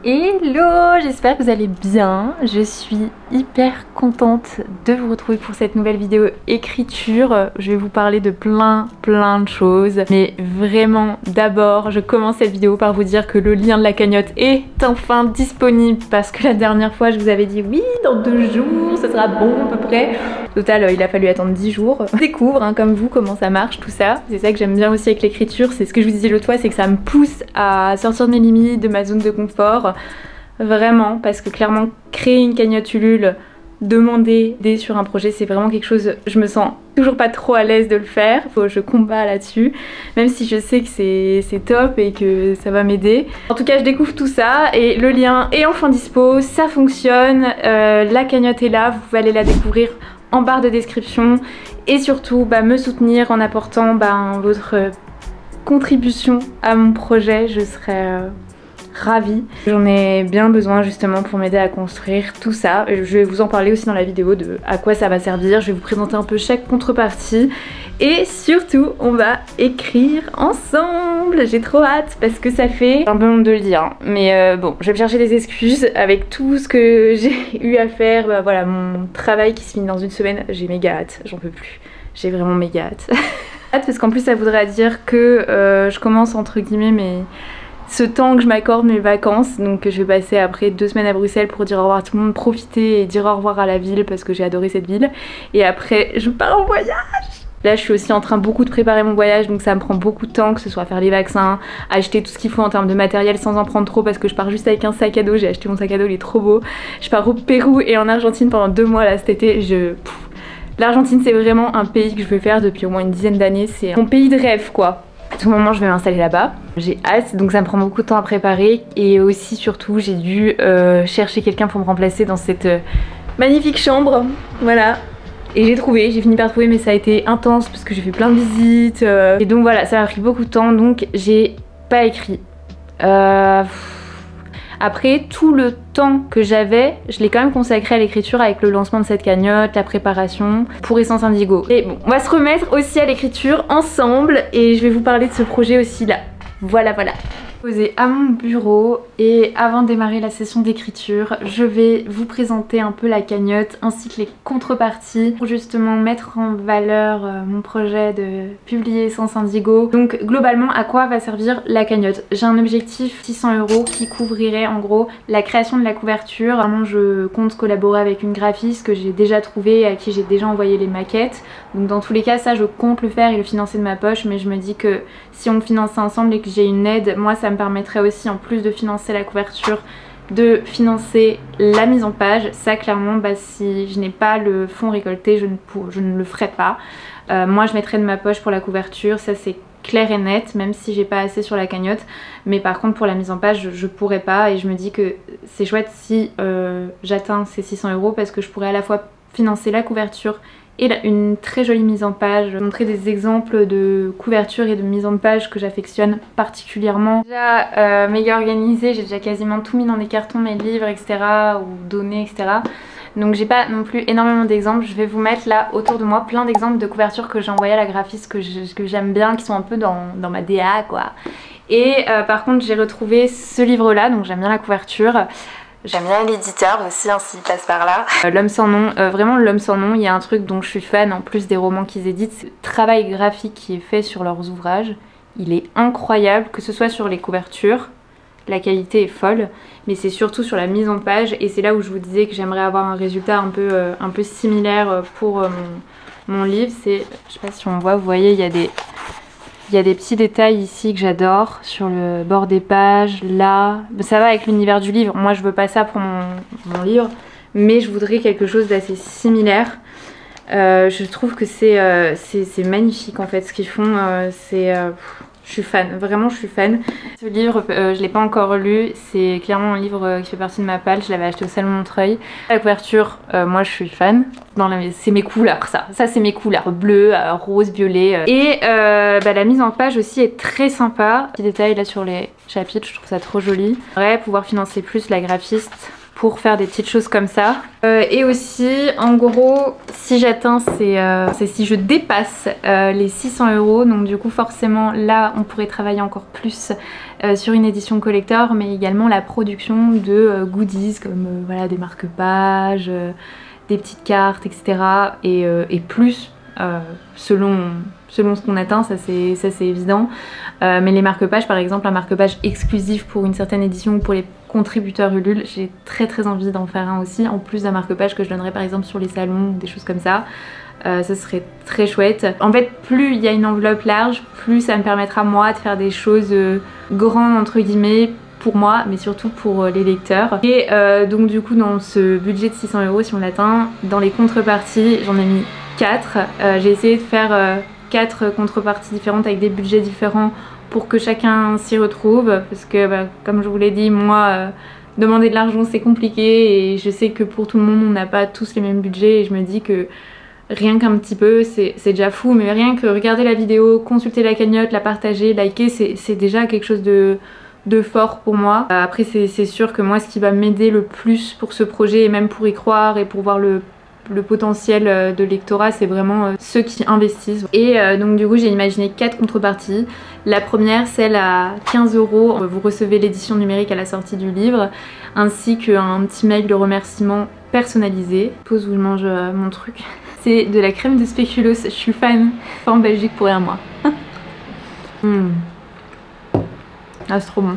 Hello, j'espère que vous allez bien. Je suis hyper contente de vous retrouver pour cette nouvelle vidéo écriture. Je vais vous parler de plein de choses. Mais vraiment, d'abord, je commence cette vidéo par vous dire que le lien de la cagnotte est enfin disponible. Parce que la dernière fois, je vous avais dit oui, dans 2 jours, ça sera bon à peu près. Au total, il a fallu attendre 10 jours. Je découvre, comme vous, comment ça marche, tout ça. C'est ça que j'aime bien aussi avec l'écriture. C'est ce que je vous disais l'autre fois, c'est que ça me pousse à sortir de mes limites, de ma zone de confort. Vraiment, parce que clairement créer une cagnotte Ulule, demander des sur un projet, c'est vraiment quelque chose, je me sens toujours pas trop à l'aise de le faire, je combats là-dessus, même si je sais que c'est top et que ça va m'aider. En tout cas, je découvre tout ça et le lien est enfin dispo, ça fonctionne, la cagnotte est là, vous pouvez aller la découvrir en barre de description et surtout me soutenir en apportant votre contribution à mon projet, je serais ravie. J'en ai bien besoin justement pour m'aider à construire tout ça. Je vais vous en parler aussi dans la vidéo de à quoi ça va servir. Je vais vous présenter un peu chaque contrepartie et surtout on va écrire ensemble. J'ai trop hâte parce que ça fait un peu honte de le dire. Mais bon, je vais me chercher des excuses avec tout ce que j'ai eu à faire. Voilà, mon travail qui se finit dans 1 semaine. J'ai méga hâte, j'en peux plus. J'ai vraiment méga hâte. Parce qu'en plus ça voudrait dire que je commence entre guillemets ce temps que je m'accorde mes vacances, donc je vais passer après 2 semaines à Bruxelles pour dire au revoir à tout le monde, profiter et dire au revoir à la ville parce que j'ai adoré cette ville. Et après je pars en voyage. Là je suis aussi en train beaucoup de préparer mon voyage, donc ça me prend beaucoup de temps, que ce soit faire les vaccins, acheter tout ce qu'il faut en termes de matériel sans en prendre trop parce que je pars juste avec un sac à dos. J'ai acheté mon sac à dos, il est trop beau. Je pars au Pérou et en Argentine pendant 2 mois là cet été. L'Argentine c'est vraiment un pays que je veux faire depuis au moins une dizaine d'années, c'est mon pays de rêve quoi. À tout moment je vais m'installer là-bas, j'ai hâte, donc ça me prend beaucoup de temps à préparer et aussi surtout j'ai dû chercher quelqu'un pour me remplacer dans cette magnifique chambre, voilà. Et j'ai fini par trouver mais ça a été intense parce que j'ai fait plein de visites et donc voilà, ça m'a pris beaucoup de temps donc j'ai pas écrit. Après, tout le temps que j'avais, je l'ai quand même consacré à l'écriture avec le lancement de cette cagnotte, la préparation pour Essence Indigo. Et bon, on va se remettre aussi à l'écriture ensemble et je vais vous parler de ce projet aussi là. Voilà. Posé à mon bureau et avant de démarrer la session d'écriture, je vais vous présenter un peu la cagnotte ainsi que les contreparties pour justement mettre en valeur mon projet de publier Essence Indigo. Donc globalement, à quoi va servir la cagnotte? J'ai un objectif 600 € qui couvrirait en gros la création de la couverture. Vraiment, je compte collaborer avec une graphiste que j'ai déjà trouvée et à qui j'ai déjà envoyé les maquettes. Donc dans tous les cas, ça je compte le faire et le financer de ma poche, mais je me dis que si on finance ça ensemble et que j'ai une aide, moi ça me permettrait aussi, en plus de financer la couverture, de financer la mise en page. Ça clairement, si je n'ai pas le fonds récolté, je ne le ferai pas. Moi je mettrai de ma poche pour la couverture, ça c'est clair et net, même si j'ai pas assez sur la cagnotte. Mais par contre pour la mise en page, je pourrais pas et je me dis que c'est chouette si j'atteins ces 600 € parce que je pourrais à la fois financer la couverture et une très jolie mise en page, montrer des exemples de couverture et de mise en page que j'affectionne particulièrement. Déjà méga organisée, j'ai déjà quasiment tout mis dans des cartons, mes livres etc. ou données etc. Donc j'ai pas non plus énormément d'exemples, je vais vous mettre là autour de moi plein d'exemples de couvertures que j'ai envoyées à la graphiste que j'aime bien, qui sont un peu dans ma DA quoi. Et par contre j'ai retrouvé ce livre là, donc j'aime bien la couverture. J'aime bien l'éditeur aussi, s'il passe par là. L'homme sans nom, vraiment l'homme sans nom, il y a un truc dont je suis fan en plus des romans qu'ils éditent, c'est le travail graphique qui est fait sur leurs ouvrages. Il est incroyable, que ce soit sur les couvertures, la qualité est folle, mais c'est surtout sur la mise en page et c'est là où je vous disais que j'aimerais avoir un résultat un peu similaire pour mon livre. C'est, je sais pas si on voit, vous voyez, il y a des petits détails ici que j'adore sur le bord des pages, là. Ça va avec l'univers du livre. Moi, je veux pas ça pour mon livre, mais je voudrais quelque chose d'assez similaire. Je trouve que c'est magnifique en fait ce qu'ils font. Je suis fan, vraiment je suis fan. Ce livre, je l'ai pas encore lu, c'est clairement un livre qui fait partie de ma palle, je l'avais acheté au Salon Montreuil. La couverture, moi je suis fan, c'est mes couleurs ça c'est mes couleurs, bleu, rose, violet. Et la mise en page aussi est très sympa. Petit détail là sur les chapitres, je trouve ça trop joli. J'aimerais pouvoir financer plus la graphiste pour faire des petites choses comme ça. Et aussi, en gros, si j'atteins, c'est si je dépasse les 600 €, donc du coup forcément là on pourrait travailler encore plus sur une édition collector, mais également la production de goodies comme voilà, des marque-pages, des petites cartes, etc. Et plus selon ce qu'on atteint, ça c'est évident. Mais les marque-pages, par exemple, un marque-page exclusif pour une certaine édition ou pour les contributeurs Ulule, j'ai très envie d'en faire un aussi, en plus d'un marque-page que je donnerais par exemple sur les salons, des choses comme ça. Ça serait très chouette. En fait, plus il y a une enveloppe large, plus ça me permettra moi de faire des choses grandes entre guillemets, pour moi, mais surtout pour les lecteurs. Et donc du coup, dans ce budget de 600 €, si on l'atteint, dans les contreparties, j'en ai mis 4. J'ai essayé de faire 4 contreparties différentes avec des budgets différents pour que chacun s'y retrouve, parce que bah, comme je vous l'ai dit, moi demander de l'argent c'est compliqué et je sais que pour tout le monde on n'a pas tous les mêmes budgets, et je me dis que rien qu'un petit peu c'est déjà fou, mais rien que regarder la vidéo, consulter la cagnotte, la partager, liker, c'est déjà quelque chose de fort pour moi. Après c'est sûr que moi ce qui va m'aider le plus pour ce projet, et même pour y croire et pour voir le potentiel de lectorat, c'est vraiment ceux qui investissent. Et donc du coup j'ai imaginé 4 contreparties. La première, celle à 15 €, vous recevez l'édition numérique à la sortie du livre, ainsi qu'un petit mail de remerciement personnalisé. Pause où je mange mon truc. C'est de la crème de spéculoos, je suis fan. Pas en Belgique pour un mois. Ah, c'est trop bon.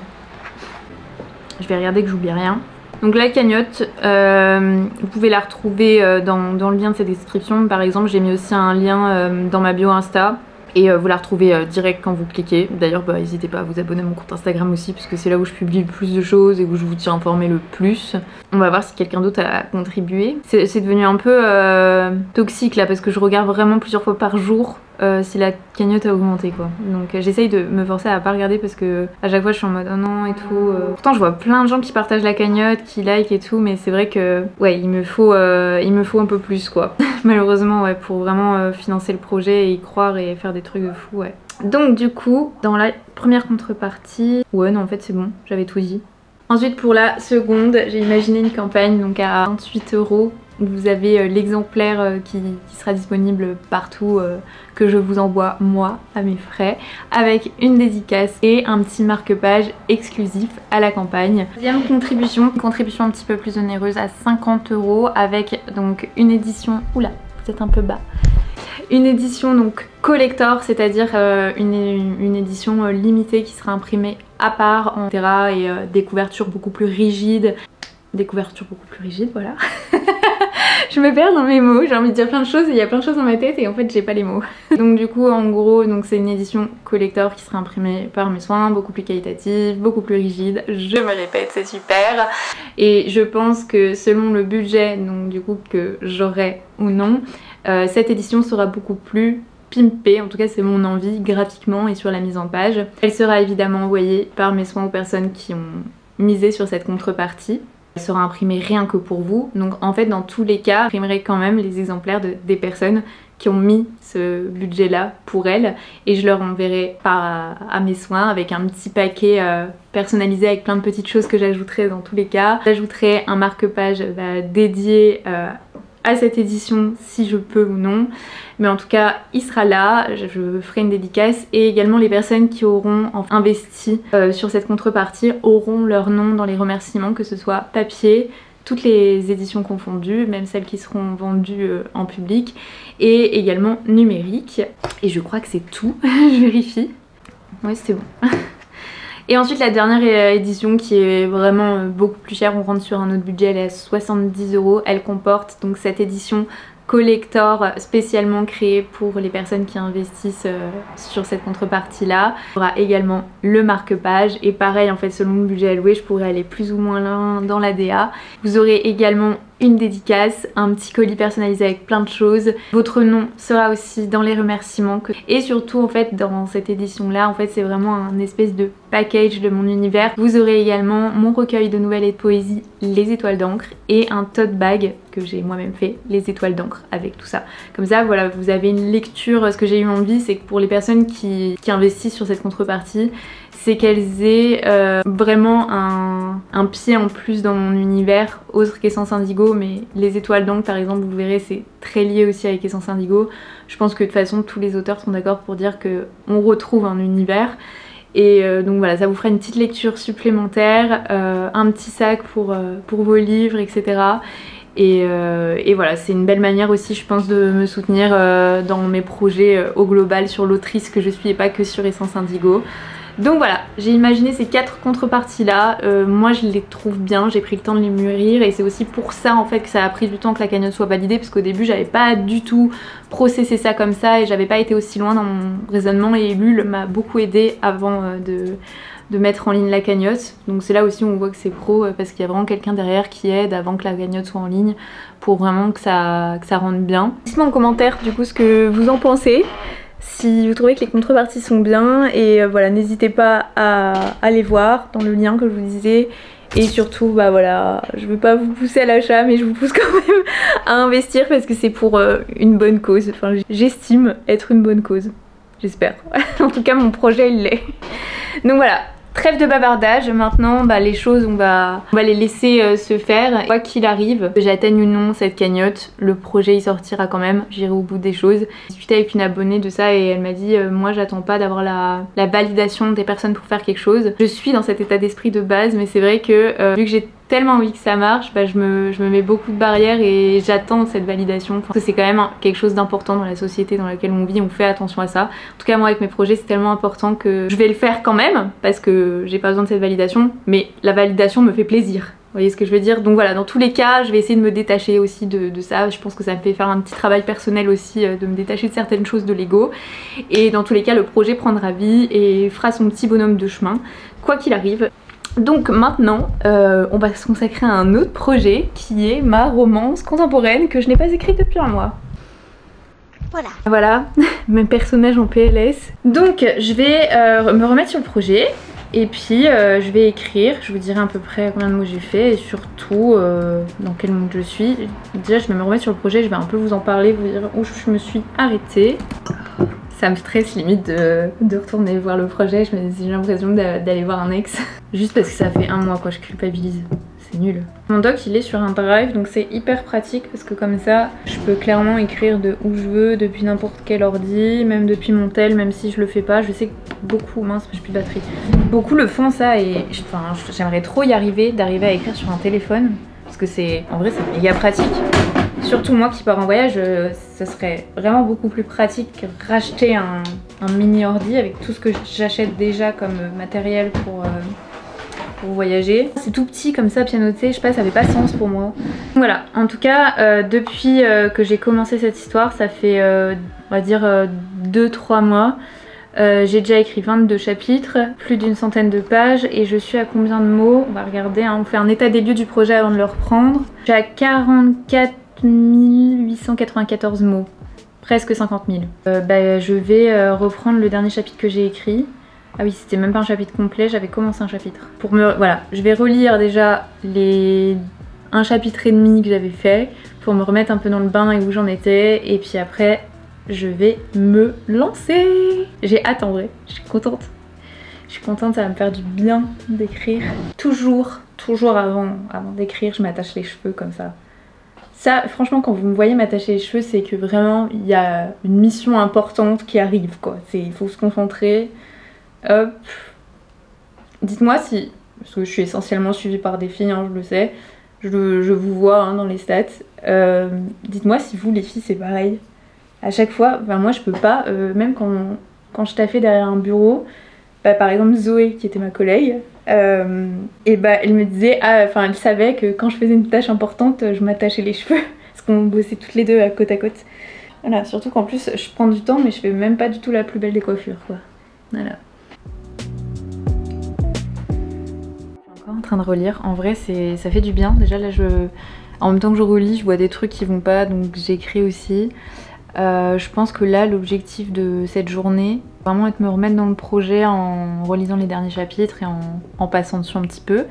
Je vais regarder que j'oublie rien. Donc la cagnotte, vous pouvez la retrouver dans le lien de cette description. Par exemple, j'ai mis aussi un lien dans ma bio Insta. Et vous la retrouvez direct quand vous cliquez. D'ailleurs, bah, n'hésitez pas à vous abonner à mon compte Instagram aussi, parce que c'est là où je publie le plus de choses et où je vous tiens informé le plus. On va voir si quelqu'un d'autre a contribué. C'est devenu un peu toxique là, parce que je regarde vraiment plusieurs fois par jour si la cagnotte a augmenté quoi. Donc j'essaye de me forcer à pas regarder, parce que à chaque fois je suis en mode oh non et tout. Pourtant je vois plein de gens qui partagent la cagnotte, qui like et tout, mais c'est vrai que ouais, il me faut un peu plus quoi. Malheureusement ouais, pour vraiment financer le projet et y croire et faire des trucs de fou, ouais. Donc du coup, dans la première contrepartie, ouais non en fait c'est bon, j'avais tout dit. Ensuite pour la seconde, j'ai imaginé une campagne donc à 28 €. Vous avez l'exemplaire qui sera disponible partout, que je vous envoie moi à mes frais, avec une dédicace et un petit marque-page exclusif à la campagne. Deuxième contribution, une contribution un petit peu plus onéreuse à 50 € avec donc une édition, oula vous êtes un peu bas, une édition donc collector, c'est-à-dire une édition limitée qui sera imprimée à part en terra, et des couvertures beaucoup plus rigides. Voilà. Je me perds dans mes mots, j'ai envie de dire plein de choses et il y a plein de choses dans ma tête et en fait j'ai pas les mots. Donc du coup en gros c'est une édition collector qui sera imprimée par mes soins, beaucoup plus qualitative, beaucoup plus rigide. Je me répète, c'est super. Et je pense que selon le budget donc du coup que j'aurai ou non, cette édition sera beaucoup plus pimpée, en tout cas c'est mon envie graphiquement et sur la mise en page. Elle sera évidemment envoyée par mes soins aux personnes qui ont misé sur cette contrepartie. Elle sera imprimée rien que pour vous, donc en fait dans tous les cas j'imprimerai quand même les exemplaires des personnes qui ont mis ce budget là pour elles, et je leur enverrai à mes soins avec un petit paquet personnalisé avec plein de petites choses que j'ajouterai dans tous les cas. J'ajouterai un marque-page dédié à cette édition si je peux ou non, mais en tout cas il sera là, je ferai une dédicace, et également les personnes qui auront investi sur cette contrepartie auront leur nom dans les remerciements, que ce soit papier, toutes les éditions confondues, même celles qui seront vendues en public, et également numérique. Et je crois que c'est tout. Je vérifie. Ouais, c'était bon. Et ensuite la dernière édition qui est vraiment beaucoup plus chère, on rentre sur un autre budget, elle est à 70 €. Elle comporte donc cette édition collector spécialement créée pour les personnes qui investissent sur cette contrepartie là. Il y aura également le marque-page, et pareil en fait selon le budget alloué je pourrais aller plus ou moins loin dans la DA. Vous aurez également une dédicace, un petit colis personnalisé avec plein de choses. Votre nom sera aussi dans les remerciements. Et surtout en fait dans cette édition là, en fait c'est vraiment un espèce de package de mon univers. Vous aurez également mon recueil de nouvelles et de poésie, Les Étoiles d'encre, et un tote bag que j'ai moi-même fait, Les Étoiles d'encre, avec tout ça. Comme ça voilà, vous avez une lecture. Ce que j'ai eu envie, c'est que pour les personnes qui investissent sur cette contrepartie, c'est qu'elles aient vraiment un pied en plus dans mon univers autre qu'Essence Indigo. Mais Les Étoiles d'encre par exemple, vous verrez, c'est très lié aussi avec Essence Indigo. Je pense que de toute façon tous les auteurs sont d'accord pour dire qu'on retrouve un univers. Et donc voilà, ça vous fera une petite lecture supplémentaire, un petit sac pour vos livres, etc. Et voilà, c'est une belle manière aussi je pense de me soutenir dans mes projets au global sur l'autrice que je suis et pas que sur Essence Indigo. Donc voilà, j'ai imaginé ces 4 contreparties là, moi je les trouve bien, j'ai pris le temps de les mûrir et c'est aussi pour ça en fait que ça a pris du temps que la cagnotte soit validée, parce qu'au début j'avais pas du tout processé ça comme ça et j'avais pas été aussi loin dans mon raisonnement, et Ulule m'a beaucoup aidé avant de mettre en ligne la cagnotte. Donc c'est là aussi où on voit que c'est pro, parce qu'il y a vraiment quelqu'un derrière qui aide avant que la cagnotte soit en ligne pour vraiment que ça rentre bien. Dites-moi en commentaire du coup ce que vous en pensez, si vous trouvez que les contreparties sont bien, et voilà, n'hésitez pas à aller voir dans le lien que je vous disais. Et surtout, bah voilà, je veux pas vous pousser à l'achat, mais je vous pousse quand même à investir parce que c'est pour une bonne cause. Enfin, j'estime être une bonne cause, j'espère. En tout cas, mon projet il l'est. Donc voilà. Trêve de bavardage, maintenant bah, les choses on va les laisser se faire. Quoi qu'il arrive, que j'atteigne ou non cette cagnotte, le projet il sortira quand même, j'irai au bout des choses. J'ai discuté avec une abonnée de ça et elle m'a dit moi j'attends pas d'avoir la validation des personnes pour faire quelque chose. Je suis dans cet état d'esprit de base, mais c'est vrai que vu que j'ai tellement envie que ça marche, bah, je me mets beaucoup de barrières et j'attends cette validation. Enfin, c'est quand même quelque chose d'important dans la société dans laquelle on vit, on fait attention à ça. En tout cas moi avec mes projets c'est tellement important que je vais le faire quand même, parce que j'ai pas besoin de cette validation, mais la validation me fait plaisir. Vous voyez ce que je veux dire? Donc voilà, dans tous les cas, je vais essayer de me détacher aussi de ça. Je pense que ça me fait faire un petit travail personnel aussi, de me détacher de certaines choses de l'ego. Et dans tous les cas, le projet prendra vie et fera son petit bonhomme de chemin, quoi qu'il arrive. Donc maintenant, on va se consacrer à un autre projet qui est ma romance contemporaine que je n'ai pas écrite depuis un mois. Voilà, mes personnages en PLS. Donc je vais me remettre sur le projet et puis je vais écrire. Je vous dirai à peu près combien de mots j'ai fait et surtout dans quel monde je suis. Déjà je vais me remettre sur le projet, je vais un peu vous en parler, vous dire où je me suis arrêtée. Ça me stresse limite de retourner voir le projet, j'ai l'impression d'aller voir un ex. Juste parce que ça fait un mois quoi, je culpabilise. C'est nul. Mon doc il est sur un drive, donc c'est hyper pratique parce que comme ça je peux clairement écrire de où je veux, depuis n'importe quel ordi, même depuis mon tel, même si je le fais pas. Je sais que beaucoup, mince j'ai plus de batterie, beaucoup le font ça et j'aimerais trop y arriver, d'arriver à écrire sur un téléphone parce que c'est, en vrai c'est méga pratique. Surtout moi qui pars en voyage, ça serait vraiment beaucoup plus pratique que racheter un mini ordi avec tout ce que j'achète déjà comme matériel pour voyager. C'est tout petit comme ça, pianoter, je sais pas, ça avait pas sens pour moi. Voilà, en tout cas, depuis que j'ai commencé cette histoire, ça fait on va dire 2-3 mois. J'ai déjà écrit 22 chapitres, plus d'une centaine de pages, et je suis à combien de mots? On va regarder, hein, on fait un état des lieux du projet avant de le reprendre. Je suis à 44 894 mots, presque 50 000. Je vais reprendre le dernier chapitre que j'ai écrit. Ah oui, c'était même pas un chapitre complet, j'avais commencé un chapitre. Voilà, je vais relire déjà un chapitre et demi que j'avais fait pour me remettre un peu dans le bain et où j'en étais, et puis après je vais me lancer. J'ai hâte en vrai, je suis contente. Je suis contente, ça va me faire du bien d'écrire. Toujours avant d'écrire, je m'attache les cheveux comme ça. Ça, franchement, quand vous me voyez m'attacher les cheveux, c'est que vraiment, il y a une mission importante qui arrive, quoi. Il faut se concentrer. Hop. Dites-moi si... Parce que je suis essentiellement suivie par des filles, hein, je le sais. Je vous vois hein, dans les stats. Dites-moi si vous, les filles, c'est pareil. À chaque fois, enfin, moi, je peux pas... même quand je taffais derrière un bureau, par exemple Zoé, qui était ma collègue... et elle me disait, elle savait que quand je faisais une tâche importante, je m'attachais les cheveux parce qu'on bossait toutes les deux à côte. Voilà, surtout qu'en plus je prends du temps, mais je fais même pas du tout la plus belle des coiffures quoi. Voilà. Je suis encore en train train de relire. En vrai, ça fait du bien. Déjà là, en même temps que je relis, je vois des trucs qui vont pas, donc j'écris aussi. Je pense que là, l'objectif de cette journée, vraiment être me remettre dans le projet en relisant les derniers chapitres et en passant dessus un petit peu.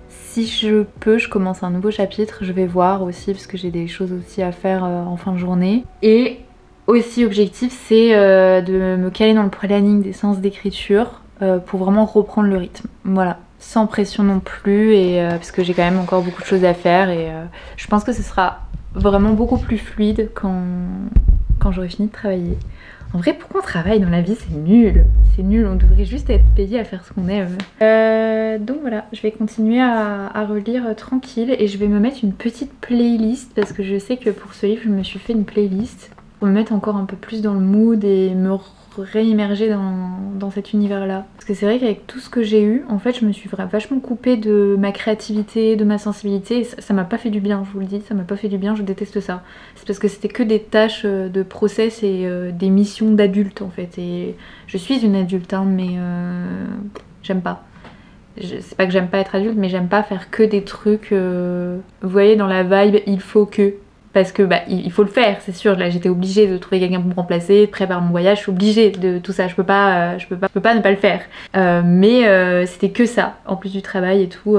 Si je peux, je commence un nouveau chapitre, je vais voir aussi parce que j'ai des choses aussi à faire en fin de journée. Et aussi objectif, c'est de me caler dans le planning des séances d'écriture pour vraiment reprendre le rythme. Voilà, sans pression non plus et parce que j'ai quand même encore beaucoup de choses à faire et je pense que ce sera vraiment beaucoup plus fluide quand j'aurai fini de travailler. En vrai, pourquoi on travaille dans la vie? C'est nul. C'est nul, on devrait juste être payé à faire ce qu'on aime. Donc voilà, je vais continuer à relire tranquille et je vais me mettre une petite playlist parce que je sais que pour ce livre, je me suis fait une playlist pour me mettre encore un peu plus dans le mood et me réimmerger dans cet univers-là. Parce que c'est vrai qu'avec tout ce que j'ai eu, en fait, je me suis vachement coupée de ma créativité, de ma sensibilité. Et ça m'a pas fait du bien, je vous le dis, ça m'a pas fait du bien, je déteste ça. C'est parce que c'était que des tâches de process et des missions d'adulte, en fait. Et je suis une adulte, hein, mais j'aime pas. C'est pas que j'aime pas être adulte, mais j'aime pas faire que des trucs, vous voyez, dans la vibe, il faut que... Parce que bah, il faut le faire, c'est sûr. Là, j'étais obligée de trouver quelqu'un pour me remplacer, de préparer mon voyage. Je suis obligée de tout ça. Je peux pas ne pas le faire. Mais c'était que ça, en plus du travail et tout.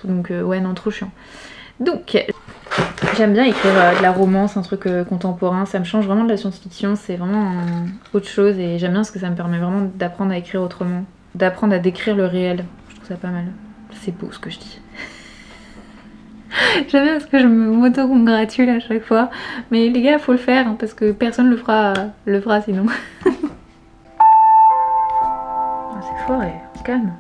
Donc ouais, non, trop chiant. Donc j'aime bien écrire de la romance, un truc contemporain. Ça me change vraiment de la science-fiction. C'est vraiment autre chose et j'aime bien parce que ça me permet vraiment d'apprendre à écrire autrement, d'apprendre à décrire le réel. Je trouve ça pas mal. C'est beau ce que je dis. J'aime bien parce que je m'auto-congratule à chaque fois. Mais les gars, faut le faire hein, parce que personne le fera sinon. C'est fort et on se calme.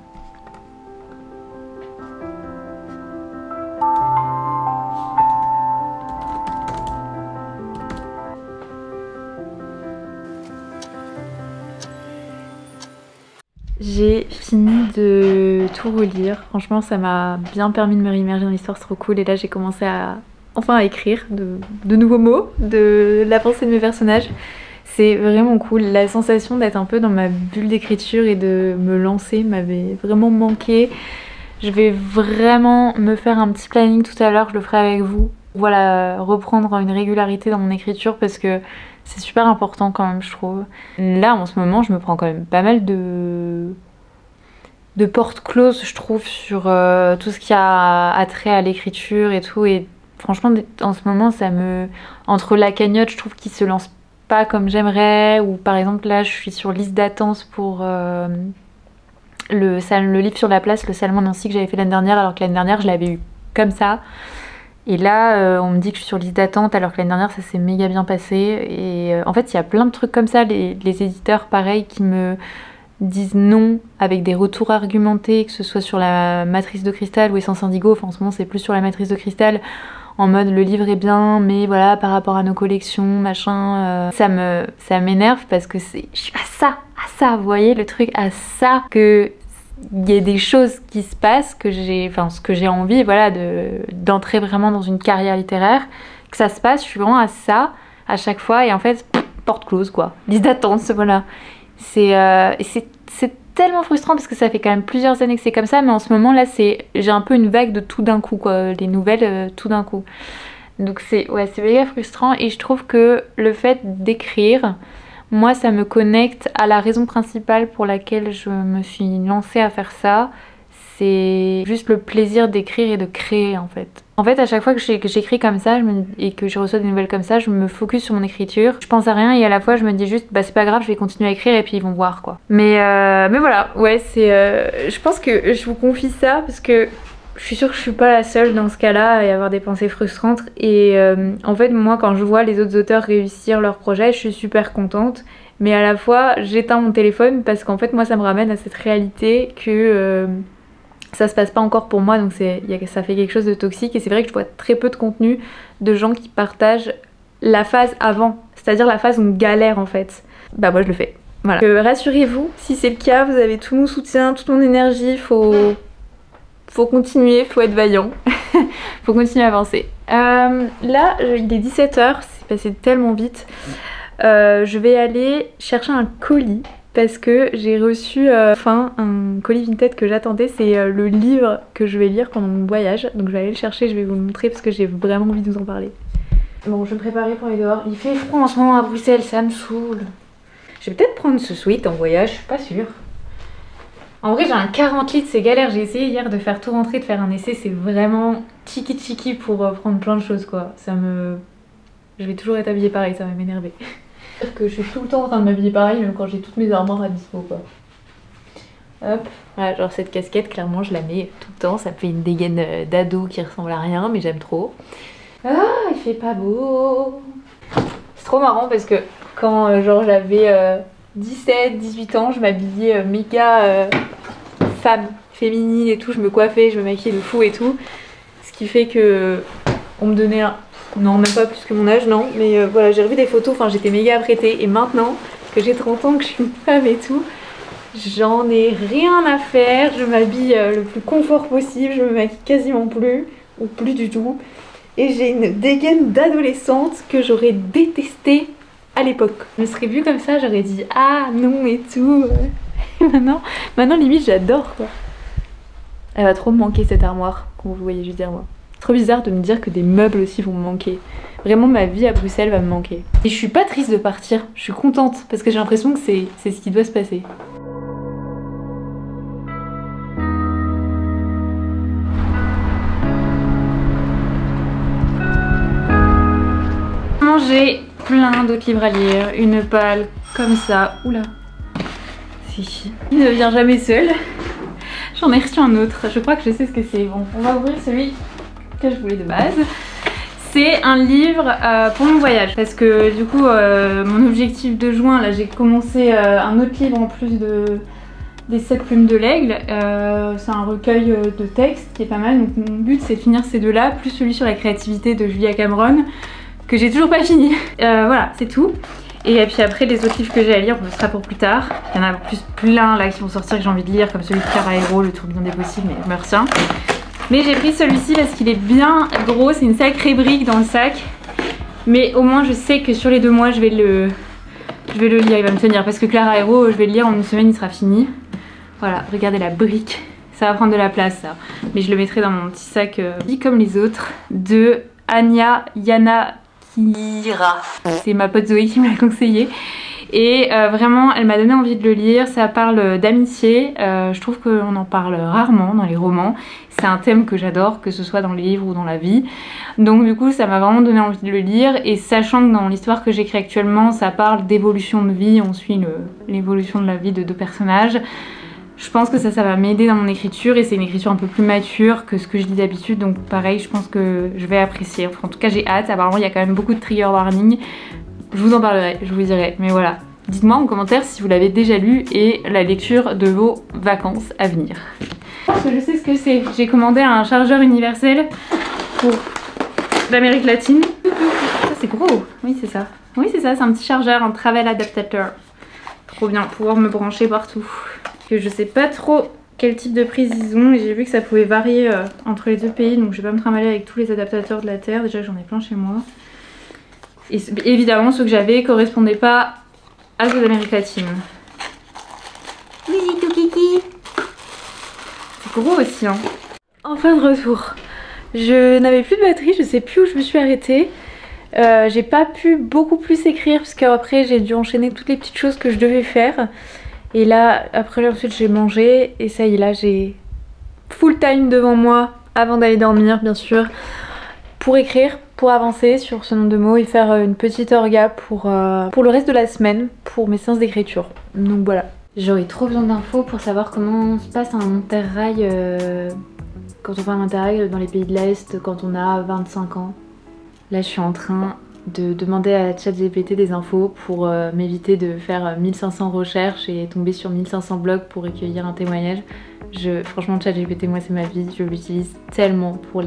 J'ai fini de tout relire, franchement ça m'a bien permis de me réimmerger dans l'histoire, c'est trop cool et là j'ai commencé à enfin à écrire de nouveaux mots, de l'avancée de mes personnages. C'est vraiment cool, la sensation d'être un peu dans ma bulle d'écriture et de me lancer m'avait vraiment manqué. Je vais vraiment me faire un petit planning tout à l'heure, je le ferai avec vous. Voilà, reprendre une régularité dans mon écriture parce que c'est super important quand même je trouve. Là en ce moment je me prends quand même pas mal de portes closes je trouve sur tout ce qui a trait à l'écriture et tout et franchement en ce moment ça me... Entre la cagnotte je trouve qu'il se lance pas comme j'aimerais ou par exemple là je suis sur liste d'attente pour le livre sur la place, le Salon Nancy que j'avais fait l'année dernière alors que l'année dernière je l'avais eu comme ça. Et là, on me dit que je suis sur liste d'attente alors que l'année dernière ça s'est méga bien passé. Et en fait, il y a plein de trucs comme ça, les éditeurs pareil qui me disent non avec des retours argumentés, que ce soit sur la matrice de cristal ou Essence Indigo. Enfin, en ce moment, c'est plus sur la matrice de cristal. En mode le livre est bien, mais voilà, par rapport à nos collections, machin. Ça m'énerve parce que je suis à ça, vous voyez, le truc à ça que. Il y a des choses qui se passent que ce que j'ai envie voilà, d'entrer vraiment dans une carrière littéraire, que ça se passe, je suis vraiment à ça à chaque fois et en fait porte close quoi, liste d'attente, voilà. C'est tellement frustrant parce que ça fait quand même plusieurs années que c'est comme ça mais en ce moment là j'ai un peu une vague de tout d'un coup quoi, les nouvelles tout d'un coup. Donc c'est méga frustrant et je trouve que le fait d'écrire moi ça me connecte à la raison principale pour laquelle je me suis lancée à faire ça, c'est juste le plaisir d'écrire et de créer en fait. En fait à chaque fois que j'écris comme ça et que je reçois des nouvelles comme ça, je me focus sur mon écriture, je pense à rien et à la fois je me dis juste bah c'est pas grave, je vais continuer à écrire et puis ils vont voir quoi. Mais voilà, ouais je pense que je vous confie ça parce que je suis sûre que je suis pas la seule dans ce cas-là et avoir des pensées frustrantes et en fait moi quand je vois les autres auteurs réussir leur projet je suis super contente mais à la fois j'éteins mon téléphone parce qu'en fait moi ça me ramène à cette réalité que ça se passe pas encore pour moi donc ça fait quelque chose de toxique et c'est vrai que je vois très peu de contenu de gens qui partagent la phase avant, c'est-à-dire la phase où on galère en fait. Bah moi je le fais, voilà. Rassurez-vous, si c'est le cas, vous avez tout mon soutien, toute mon énergie, faut continuer, faut être vaillant, faut continuer à avancer. Là, il est 17 h, c'est passé tellement vite. Je vais aller chercher un colis parce que j'ai reçu enfin un colis Vinted que j'attendais. C'est le livre que je vais lire pendant mon voyage. Donc je vais aller le chercher, je vais vous le montrer parce que j'ai vraiment envie de vous en parler. Bon, je vais me préparer pour aller dehors. Il fait froid en ce moment à Bruxelles, ça me saoule. Je vais peut-être prendre ce sweat en voyage, je suis pas sûre. En vrai, j'ai un 40 litres, c'est galère. J'ai essayé hier de faire tout rentrer, de faire un essai. C'est vraiment tiki pour prendre plein de choses, quoi. Je vais toujours être habillée pareil, ça va m'énerver. C'est-à-dire que je suis tout le temps en train de m'habiller pareil, même quand j'ai toutes mes armoires à dispo, quoi. Hop, voilà, genre cette casquette, clairement, je la mets tout le temps. Ça me fait une dégaine d'ado qui ressemble à rien, mais j'aime trop. Ah, il fait pas beau. C'est trop marrant parce que quand genre j'avais 17-18 ans, je m'habillais méga femme, féminine et tout, je me coiffais, je me maquillais de fou et tout. Ce qui fait que on me donnait un... Non, même pas plus que mon âge, non. Mais voilà, j'ai revu des photos, enfin j'étais méga apprêtée. Et maintenant que j'ai 30 ans, que je suis une femme et tout, j'en ai rien à faire. Je m'habille le plus confort possible, je me maquille quasiment plus, ou plus du tout. Et j'ai une dégaine d'adolescente que j'aurais détestée à l'époque. Je me serais vue comme ça, j'aurais dit ah non et tout. Et maintenant limite j'adore quoi. Elle va trop me manquer cette armoire, comme vous voyez juste derrière moi. Trop bizarre de me dire que des meubles aussi vont me manquer. Vraiment ma vie à Bruxelles va me manquer. Et je suis pas triste de partir, je suis contente parce que j'ai l'impression que c'est ce qui doit se passer. J'ai plein d'autres livres à lire, une palle comme ça, oula, c'est ici. Il ne vient jamais seul. J'en ai reçu un autre, je crois que je sais ce que c'est. Bon, on va ouvrir celui que je voulais de base. C'est un livre pour mon voyage parce que du coup mon objectif de juin, là j'ai commencé un autre livre en plus des 7 plumes de l'aigle. C'est un recueil de textes qui est pas mal, donc mon but c'est de finir ces deux-là, plus celui sur la créativité de Julia Cameron, que j'ai toujours pas fini. Voilà, c'est tout. Et puis après, les autres livres que j'ai à lire, ce sera pour plus tard. Il y en a plus plein là qui vont sortir que j'ai envie de lire, comme celui de Clara Hero, Le tourbillon des possibles, mais je me retiens. Mais j'ai pris celui-ci parce qu'il est bien gros, c'est une sacrée brique dans le sac. Mais au moins, je sais que sur les 2 mois, je vais le lire, il va me tenir. Parce que Clara Hero, je vais le lire en une semaine, il sera fini. Voilà, regardez la brique. Ça va prendre de la place, ça. Mais je le mettrai dans mon petit sac, comme les autres, de Anya Yana. C'est ma pote Zoé qui me l'a conseillé et vraiment elle m'a donné envie de le lire. Ça parle d'amitié, je trouve qu'on en parle rarement dans les romans. C'est un thème que j'adore, que ce soit dans les livres ou dans la vie. Donc du coup ça m'a vraiment donné envie de le lire, et sachant que dans l'histoire que j'écris actuellement ça parle d'évolution de vie, on suit l'évolution de la vie de 2 personnages. Je pense que ça va m'aider dans mon écriture, et c'est une écriture un peu plus mature que ce que je lis d'habitude, donc pareil, je pense que je vais apprécier. Enfin, en tout cas j'ai hâte. Apparemment il y a quand même beaucoup de trigger warning, je vous en parlerai, je vous dirai, mais voilà. Dites-moi en commentaire si vous l'avez déjà lu et la lecture de vos vacances à venir. Parce que je sais ce que c'est, j'ai commandé un chargeur universel pour l'Amérique latine. Ça c'est gros, oui c'est ça. Oui c'est ça, c'est un petit chargeur, un travel adaptateur. Trop bien, pouvoir me brancher partout. Que je sais pas trop quel type de prise ils ont, et j'ai vu que ça pouvait varier entre les 2 pays, donc je vais pas me trimballer avec tous les adaptateurs de la Terre. Déjà j'en ai plein chez moi. Et évidemment ceux que j'avais correspondaient pas à ceux d'Amérique latine. Oui tout kiki. C'est gros aussi hein. Enfin de retour. Je n'avais plus de batterie, je sais plus où je me suis arrêtée. J'ai pas pu beaucoup plus écrire parce qu'après j'ai dû enchaîner toutes les petites choses que je devais faire. Et là, après ensuite j'ai mangé, et ça y est, là j'ai full time devant moi avant d'aller dormir bien sûr, pour écrire, pour avancer sur ce nombre de mots et faire une petite orga pour le reste de la semaine, pour mes séances d'écriture. Donc voilà. J'aurais trop besoin d'infos pour savoir comment se passe un interrail quand on fait un interrail dans les pays de l'Est quand on a 25 ans. Là je suis en train de demander à ChatGPT des infos pour m'éviter de faire 1500 recherches et tomber sur 1500 blogs pour recueillir un témoignage. Franchement ChatGPT moi c'est ma vie, je l'utilise tellement pour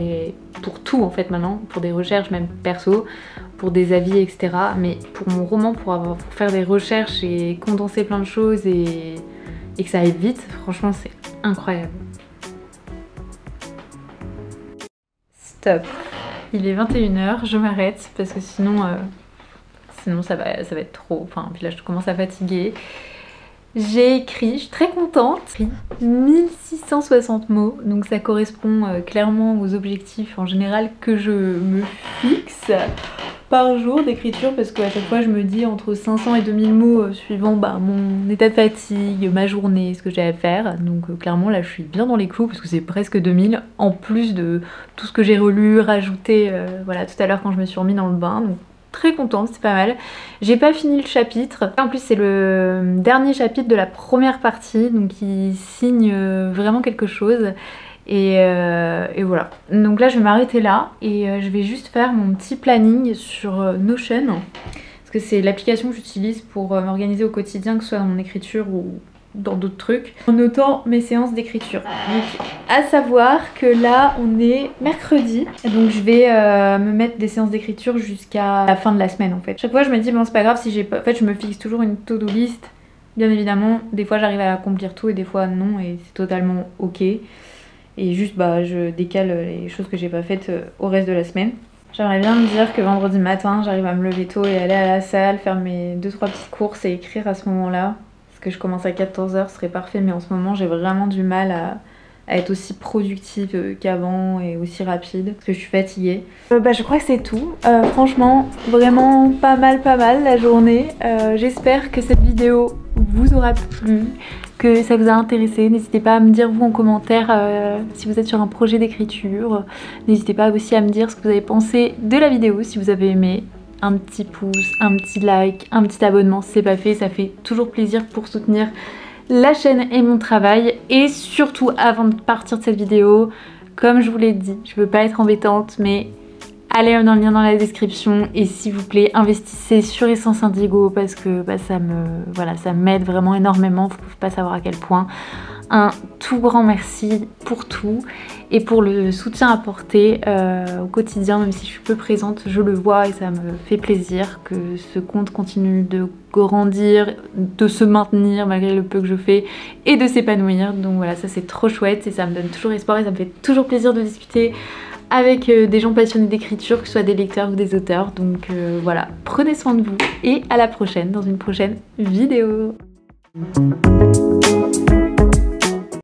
tout en fait maintenant, pour des recherches même perso, pour des avis etc. Mais pour mon roman, pour faire des recherches et condenser plein de choses et que ça aille vite, franchement c'est incroyable. Stop. Il est 21 h, je m'arrête parce que sinon ça va être trop. Enfin, puis là je commence à fatiguer. J'ai écrit, je suis très contente, 1660 mots, donc ça correspond clairement aux objectifs en général que je me fixe par jour d'écriture, parce qu'à chaque fois je me dis entre 500 et 2000 mots suivant mon état de fatigue, ma journée, ce que j'ai à faire. Donc clairement là je suis bien dans les clous parce que c'est presque 2000 en plus de tout ce que j'ai relu, rajouté voilà, tout à l'heure quand je me suis remis dans le bain. Donc très contente, c'est pas mal. J'ai pas fini le chapitre. En plus c'est le dernier chapitre de la première partie, donc il signe vraiment quelque chose. Et voilà. Donc là je vais m'arrêter là et je vais juste faire mon petit planning sur Notion. Parce que c'est l'application que j'utilise pour m'organiser au quotidien, que ce soit dans mon écriture ou dans d'autres trucs, en notant mes séances d'écriture. Donc à savoir que là on est mercredi, donc je vais me mettre des séances d'écriture jusqu'à la fin de la semaine en fait. Chaque fois je me dis bon c'est pas grave si j'ai pas... En fait je me fixe toujours une to-do list, bien évidemment, des fois j'arrive à accomplir tout et des fois non et c'est totalement ok. Et juste je décale les choses que j'ai pas faites au reste de la semaine. J'aimerais bien me dire que vendredi matin j'arrive à me lever tôt et aller à la salle, faire mes 2-3 petites courses et écrire à ce moment-là. Parce que je commence à 14h, ce serait parfait, mais en ce moment j'ai vraiment du mal à être aussi productive qu'avant et aussi rapide parce que je suis fatiguée. Je crois que c'est tout. Franchement, vraiment pas mal la journée. J'espère que cette vidéo vous aura plu, que ça vous a intéressé. N'hésitez pas à me dire vous en commentaire si vous êtes sur un projet d'écriture. N'hésitez pas aussi à me dire ce que vous avez pensé de la vidéo, si vous avez aimé. Un petit pouce, un petit like, un petit abonnement si c'est pas fait, ça fait toujours plaisir pour soutenir la chaîne et mon travail. Et surtout avant de partir de cette vidéo, comme je vous l'ai dit, je veux pas être embêtante mais allez dans le lien dans la description et s'il vous plaît investissez sur Essence Indigo parce que ça m'aide vraiment énormément, vous pouvez pas savoir à quel point. Un tout grand merci pour tout et pour le soutien apporté au quotidien, même si je suis peu présente, je le vois et ça me fait plaisir que ce compte continue de grandir, de se maintenir malgré le peu que je fais et de s'épanouir. Donc voilà, ça c'est trop chouette et ça me donne toujours espoir et ça me fait toujours plaisir de discuter avec des gens passionnés d'écriture, que ce soit des lecteurs ou des auteurs. Donc voilà, prenez soin de vous et à la prochaine dans une prochaine vidéo.